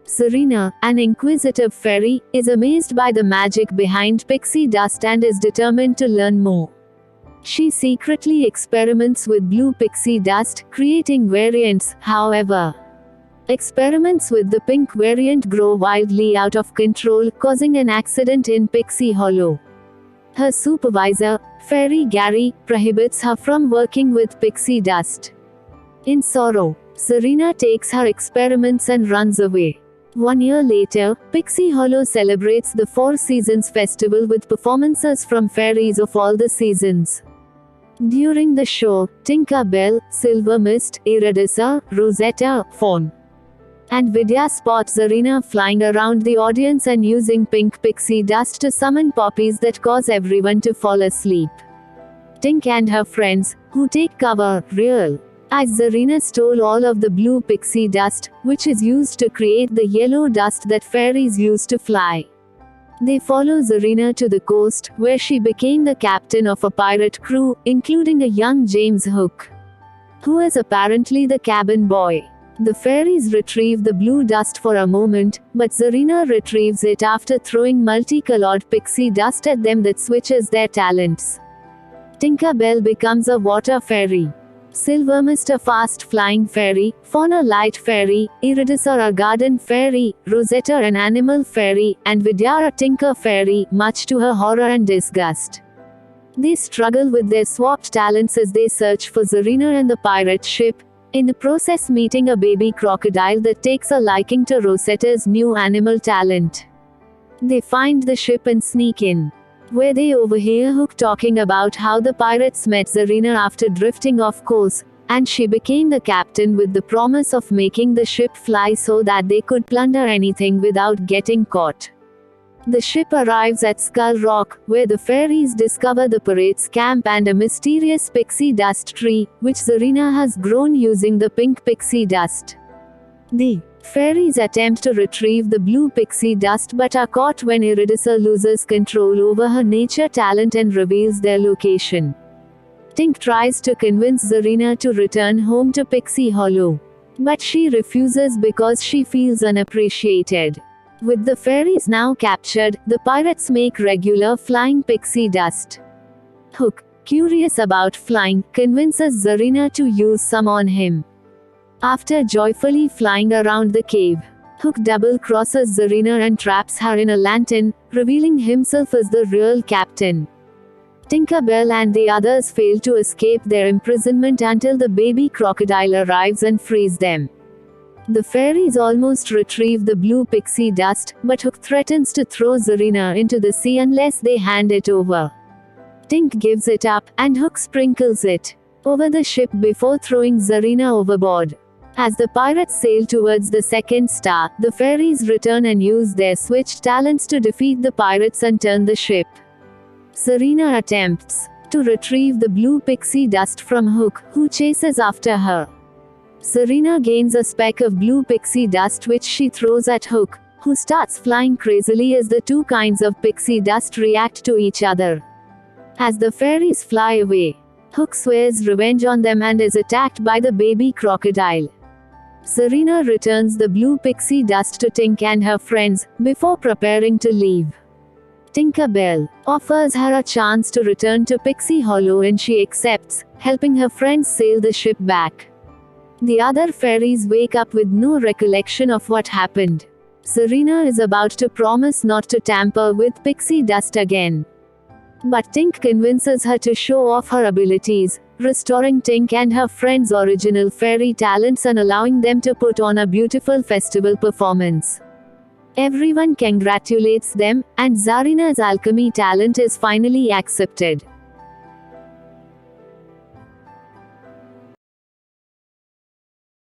Serena, an inquisitive fairy, is amazed by the magic behind pixie dust and is determined to learn more. She secretly experiments with blue pixie dust, creating variants, however. Experiments with the pink variant grow wildly out of control, causing an accident in Pixie Hollow. Her supervisor, Fairy Gary, prohibits her from working with pixie dust. In sorrow, Serena takes her experiments and runs away. 1 year later, Pixie Hollow celebrates the Four Seasons Festival with performances from fairies of all the seasons. During the show, Tinker Bell, Silver Mist, Eurydice, Rosetta, Fawn, and Vidya spot Serena flying around the audience and using pink pixie dust to summon poppies that cause everyone to fall asleep. Tink and her friends, who take cover, real, as Serena stole all of the blue pixie dust, which is used to create the yellow dust that fairies use to fly. They follow Serena to the coast, where she became the captain of a pirate crew, including a young James Hook, who is apparently the cabin boy. The fairies retrieve the blue dust for a moment, but Serena retrieves it after throwing multicolored pixie dust at them that switches their talents. Tinker Bell becomes a water fairy, Silver Mist a fast-flying fairy, Fawn a light fairy, Eurydice a garden fairy, Rosetta an animal fairy, and Vidya a tinker fairy, much to her horror and disgust. They struggle with their swapped talents as they search for Serena and the pirate ship, in the process meeting a baby crocodile that takes a liking to Rosetta's new animal talent. They find the ship and sneak in, where they overhear Hook talking about how the pirates met Serena after drifting off course, and she became the captain with the promise of making the ship fly so that they could plunder anything without getting caught. The ship arrives at Skull Rock, where the fairies discover the pirates' camp and a mysterious pixie dust tree, which Serena has grown using the pink pixie dust. The fairies attempt to retrieve the blue pixie dust but are caught when Eurydice loses control over her nature talent and reveals their location. Tink tries to convince Serena to return home to Pixie Hollow, but she refuses because she feels unappreciated. With the fairies now captured, the pirates make regular flying pixie dust. Hook, curious about flying, convinces Serena to use some on him. After joyfully flying around the cave, Hook double-crosses Serena and traps her in a lantern, revealing himself as the real captain. Tinker Bell and the others fail to escape their imprisonment until the baby crocodile arrives and frees them. The fairies almost retrieve the blue pixie dust, but Hook threatens to throw Serena into the sea unless they hand it over. Tink gives it up, and Hook sprinkles it over the ship before throwing Serena overboard. As the pirates sail towards the second star, the fairies return and use their switched talents to defeat the pirates and turn the ship. Serena attempts to retrieve the blue pixie dust from Hook, who chases after her. Serena gains a speck of blue pixie dust which she throws at Hook, who starts flying crazily as the two kinds of pixie dust react to each other. As the fairies fly away, Hook swears revenge on them and is attacked by the baby crocodile. Serena returns the blue pixie dust to Tink and her friends, before preparing to leave. Tinker Bell offers her a chance to return to Pixie Hollow and she accepts, helping her friends sail the ship back. The other fairies wake up with no recollection of what happened. Serena is about to promise not to tamper with pixie dust again, but Tink convinces her to show off her abilities, restoring Tink and her friends' original fairy talents and allowing them to put on a beautiful festival performance. Everyone congratulates them, and Serena's alchemy talent is finally accepted.